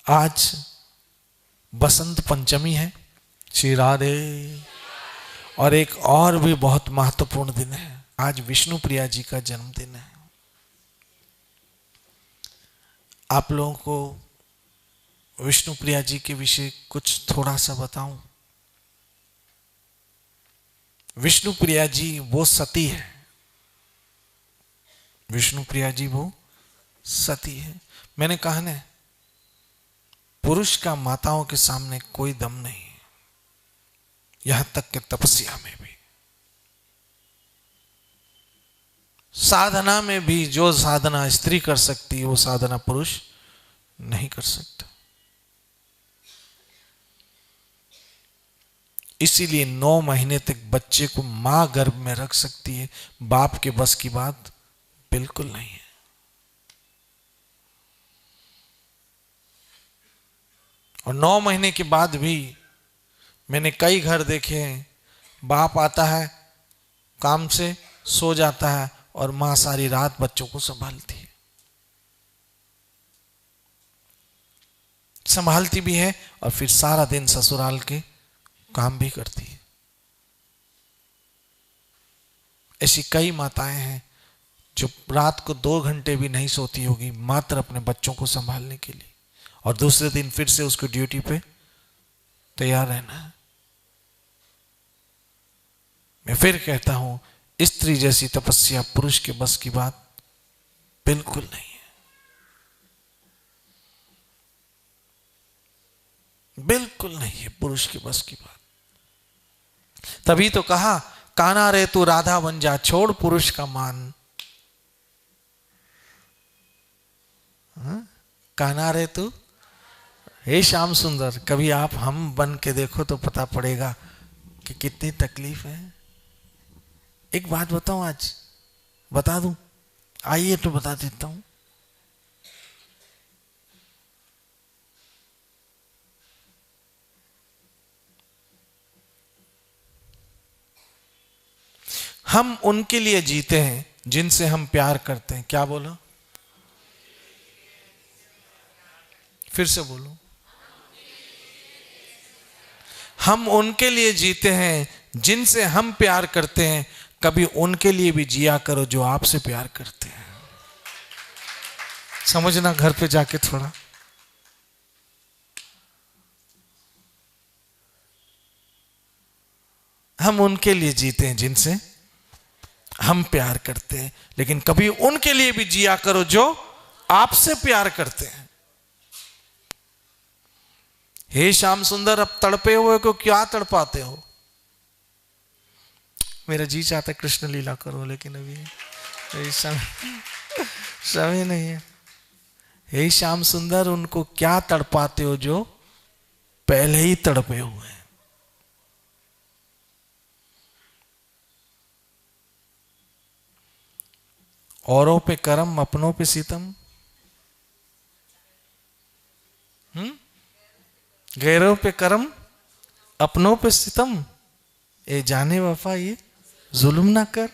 आज बसंत पंचमी है, श्री राधे। और एक और भी बहुत महत्वपूर्ण दिन है, आज विष्णु प्रिया जी का जन्मदिन है। आप लोगों को विष्णु प्रिया जी के विषय कुछ थोड़ा सा बताऊं। विष्णु प्रिया जी वो सती है, विष्णु प्रिया जी वो सती है। मैंने कहा ना, पुरुष का माताओं के सामने कोई दम नहीं है, यहां तक कि तपस्या में भी, साधना में भी। जो साधना स्त्री कर सकती है वो साधना पुरुष नहीं कर सकता। इसीलिए 9 महीने तक बच्चे को मां गर्भ में रख सकती है, बाप के बस की बात बिल्कुल नहीं है। और 9 महीने के बाद भी मैंने कई घर देखे हैं, बाप आता है काम से, सो जाता है और मां सारी रात बच्चों को संभालती है, संभालती भी है और फिर सारा दिन ससुराल के काम भी करती है। ऐसी कई माताएं हैं जो रात को 2 घंटे भी नहीं सोती होगी, मात्र अपने बच्चों को संभालने के लिए, और दूसरे दिन फिर से उसको ड्यूटी पे तैयार रहना है। मैं फिर कहता हूं, स्त्री जैसी तपस्या पुरुष के बस की बात बिल्कुल नहीं है, बिल्कुल नहीं है पुरुष के बस की बात। तभी तो कहा, काना रे तू राधा बन जा, छोड़ पुरुष का मान। काना रे तू, हे श्याम सुंदर, कभी आप हम बन के देखो तो पता पड़ेगा कि कितनी तकलीफ है। एक बात बताऊं, आज बता दूं, आइए तो बता देता हूं। हम उनके लिए जीते हैं जिनसे हम प्यार करते हैं। क्या बोलो, फिर से बोलो। हम उनके लिए जीते हैं जिनसे हम प्यार करते हैं, कभी उनके लिए भी जिया करो जो आपसे प्यार करते हैं। समझना घर पे जाके थोड़ा। हम उनके लिए जीते हैं जिनसे हम प्यार करते हैं, लेकिन कभी उनके लिए भी जिया करो जो आपसे प्यार करते हैं। हे श्याम सुंदर, अब तड़पे हुए को क्या तड़पाते हो? मेरा जी चाहता है कृष्ण लीला करो, लेकिन अभी समय नहीं है। हे श्याम सुंदर, उनको क्या तड़पाते हो जो पहले ही तड़पे हुए हैं? औरों पे करम, अपनों पे सितम। गैरों पे करम, अपनों पे सितम। ए जाने वफा, ये जुल्म ना कर।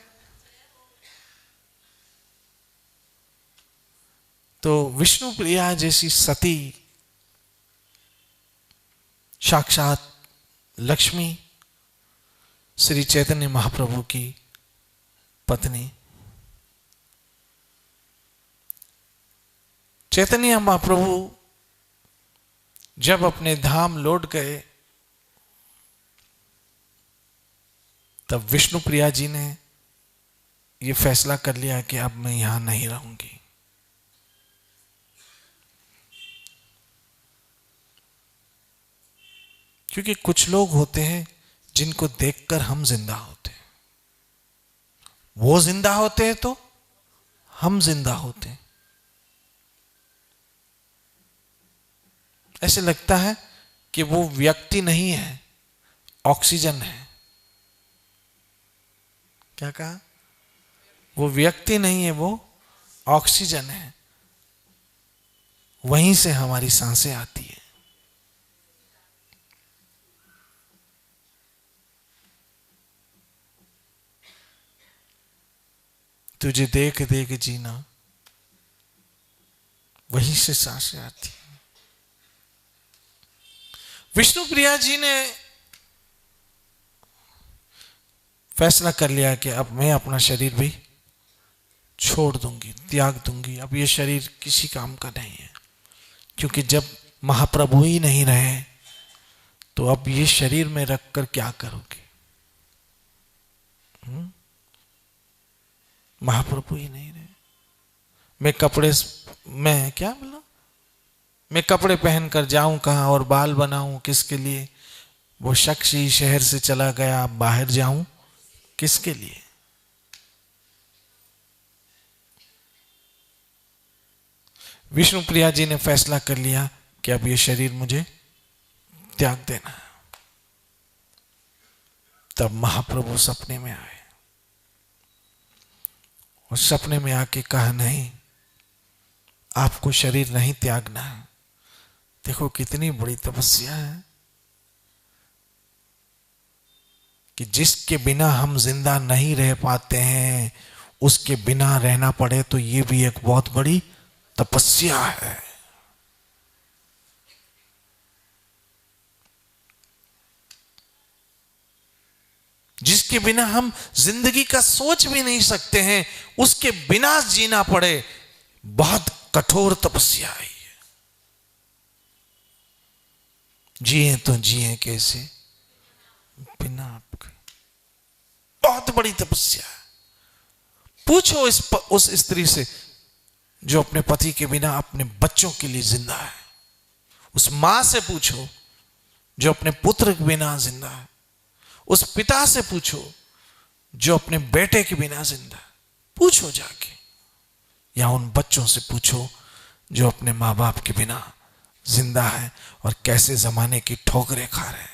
तो विष्णु प्रिया जैसी सती, साक्षात लक्ष्मी, श्री चैतन्य महाप्रभु की पत्नी। चैतन्य महाप्रभु जब अपने धाम लौट गए, तब विष्णु प्रिया जी ने यह फैसला कर लिया कि अब मैं यहां नहीं रहूंगी। क्योंकि कुछ लोग होते हैं जिनको देखकर हम जिंदा होते हैं, वो जिंदा होते हैं तो हम जिंदा होते हैं। ऐसे लगता है कि वो व्यक्ति नहीं है, ऑक्सीजन है। क्या कहा? वो व्यक्ति नहीं है, वो ऑक्सीजन है। वहीं से हमारी सांसें आती है। तुझे देख देख जीना, वहीं से सांसें आती है। विष्णु प्रिया जी ने फैसला कर लिया कि अब मैं अपना शरीर भी छोड़ दूंगी, त्याग दूंगी। अब ये शरीर किसी काम का नहीं है, क्योंकि जब महाप्रभु ही नहीं रहे तो अब ये शरीर में रखकर क्या करोगे? महाप्रभु ही नहीं रहे। मैं क्या बोला, मैं कपड़े पहनकर जाऊं कहां और बाल बनाऊं किसके लिए? वो शख्स ही शहर से चला गया, बाहर जाऊं किसके लिए? विष्णु प्रिया जी ने फैसला कर लिया कि अब ये शरीर मुझे त्याग देना है। तब महाप्रभु सपने में आए और सपने में आके कहा, नहीं, आपको शरीर नहीं त्यागना है। देखो कितनी बड़ी तपस्या है कि जिसके बिना हम जिंदा नहीं रह पाते हैं, उसके बिना रहना पड़े तो ये भी एक बहुत बड़ी तपस्या है। जिसके बिना हम जिंदगी का सोच भी नहीं सकते हैं, उसके बिना जीना पड़े, बहुत कठोर तपस्या है। जिए तो जिए कैसे बिना आपके, बहुत बड़ी तपस्या है। पूछो उस स्त्री से जो अपने पति के बिना अपने बच्चों के लिए जिंदा है। उस मां से पूछो जो अपने पुत्र के बिना जिंदा है। उस पिता से पूछो जो अपने बेटे के बिना जिंदा है। पूछो जाके। या उन बच्चों से पूछो जो अपने मां बाप के बिना जिंदा है और कैसे जमाने की ठोकरें खा रहे हैं।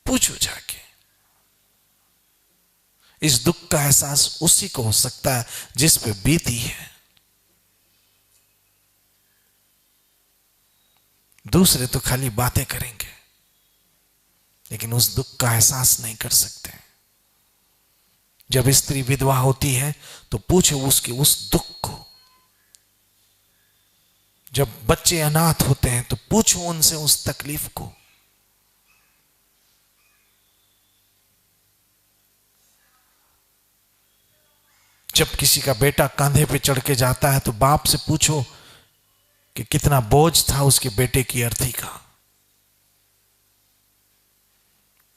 पूछो जाके। इस दुख का एहसास उसी को हो सकता है जिस पे बीती है। दूसरे तो खाली बातें करेंगे, लेकिन उस दुख का एहसास नहीं कर सकते। जब स्त्री विधवा होती है तो पूछो उसके उस दुख को। जब बच्चे अनाथ होते हैं तो पूछो उनसे उस तकलीफ को। जब किसी का बेटा कंधे पे चढ़ के जाता है तो बाप से पूछो कि कितना बोझ था उसके बेटे की अर्थी का।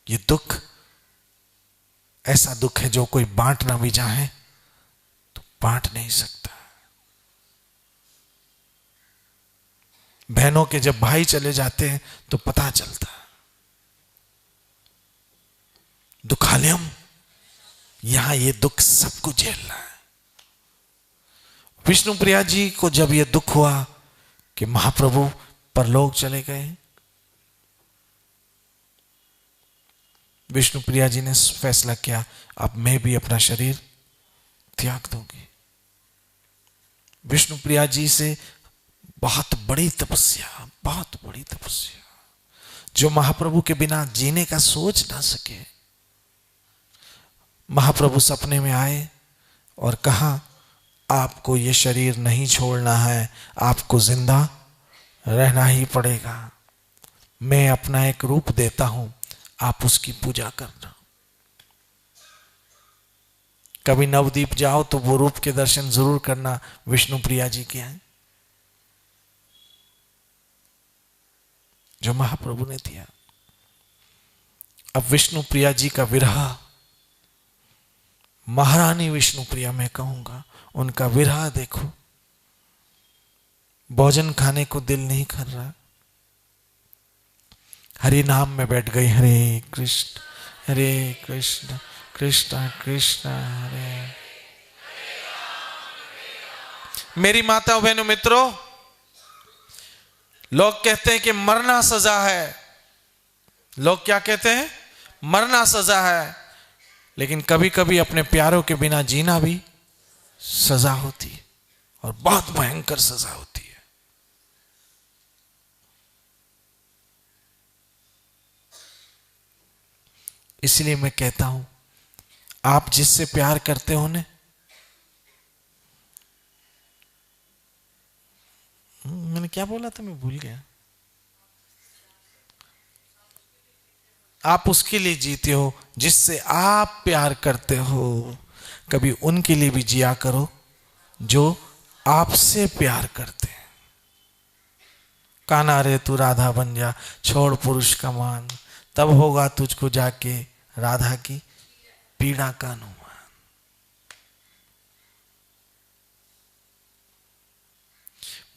ये दुख ऐसा दुख है जो कोई बांटना भी चाहे तो बांट नहीं सकता। बहनों के जब भाई चले जाते हैं तो पता चलता है। दुखालयम, यहां ये दुख सबको झेलना है। विष्णु प्रिया जी को जब यह दुख हुआ कि महाप्रभु परलोक चले गए, विष्णु प्रिया जी ने फैसला किया, अब मैं भी अपना शरीर त्याग दूंगी। विष्णु प्रिया जी से बहुत बड़ी तपस्या, बहुत बड़ी तपस्या, जो महाप्रभु के बिना जीने का सोच ना सके। महाप्रभु सपने में आए और कहा, आपको ये शरीर नहीं छोड़ना है, आपको जिंदा रहना ही पड़ेगा। मैं अपना एक रूप देता हूं, आप उसकी पूजा करना। कभी नवदीप जाओ तो वो रूप के दर्शन जरूर करना। विष्णु प्रिया जी के हैं जो महाप्रभु ने दिया। अब विष्णु प्रिया जी का विरह, महारानी विष्णु प्रिया मैं कहूंगा, उनका विरह देखो। भोजन खाने को दिल नहीं कर रहा, हरि नाम में बैठ गई। हरे कृष्ण कृष्ण कृष्ण हरे। मेरी माता बहनों मित्रों, लोग कहते हैं कि मरना सजा है। लोग क्या कहते हैं? मरना सजा है। लेकिन कभी कभी अपने प्यारों के बिना जीना भी सजा होती है, और बहुत भयंकर सजा होती है। इसलिए मैं कहता हूं, आप जिससे प्यार करते हो ना, मैंने क्या बोला था, मैं भूल गया। आप उसके लिए जीते हो जिससे आप प्यार करते हो। कभी उनके लिए भी जिया करो जो आपसे प्यार करते हैं। कान्हा रे तू राधा बन जा, छोड़ पुरुष का मान, तब होगा तुझको जाके राधा की पीड़ा का अनुमान।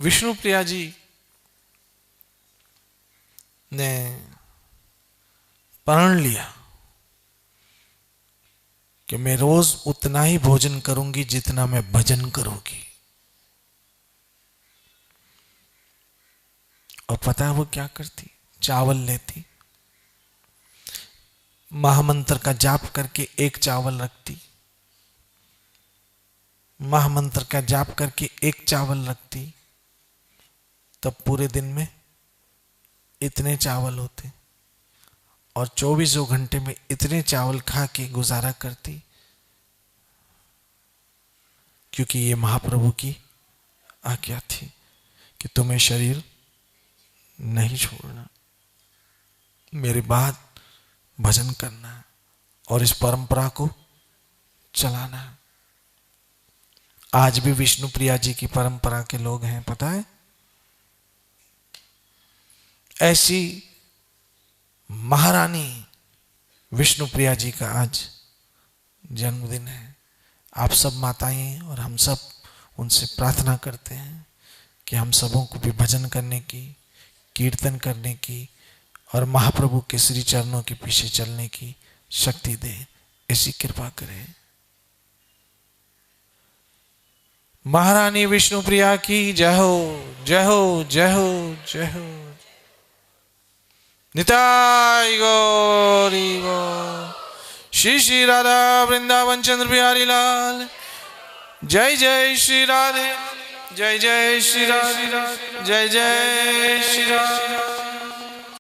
विष्णु प्रिया जी ने प्रण लिया कि मैं रोज उतना ही भोजन करूंगी जितना मैं भजन करूंगी। और पता है वो क्या करती? चावल लेती, महामंत्र का जाप करके एक चावल रखती, महामंत्र का जाप करके एक चावल रखती, तब पूरे दिन में इतने चावल होते और 24 घंटे में इतने चावल खा के गुजारा करती। क्योंकि ये महाप्रभु की आज्ञा थी कि तुम्हें शरीर नहीं छोड़ना, मेरे बाद भजन करना और इस परंपरा को चलाना। आज भी विष्णु प्रिया जी की परंपरा के लोग हैं, पता है। ऐसी महारानी विष्णु प्रिया जी का आज जन्मदिन है। आप सब माताएं और हम सब उनसे प्रार्थना करते हैं कि हम सबों को भी भजन करने की, कीर्तन करने की और महाप्रभु के श्री चरणों के पीछे चलने की शक्ति दे, ऐसी कृपा करे। महारानी विष्णु प्रिया की जय हो, जय हो, जय हो, जय हो। निताई गौरी गौर। श्री श्री राधा वृंदावन चंद्र बिहारी लाल। जय जय श्री राधे, जय जय श्री राधे, जय जय श्री राधे।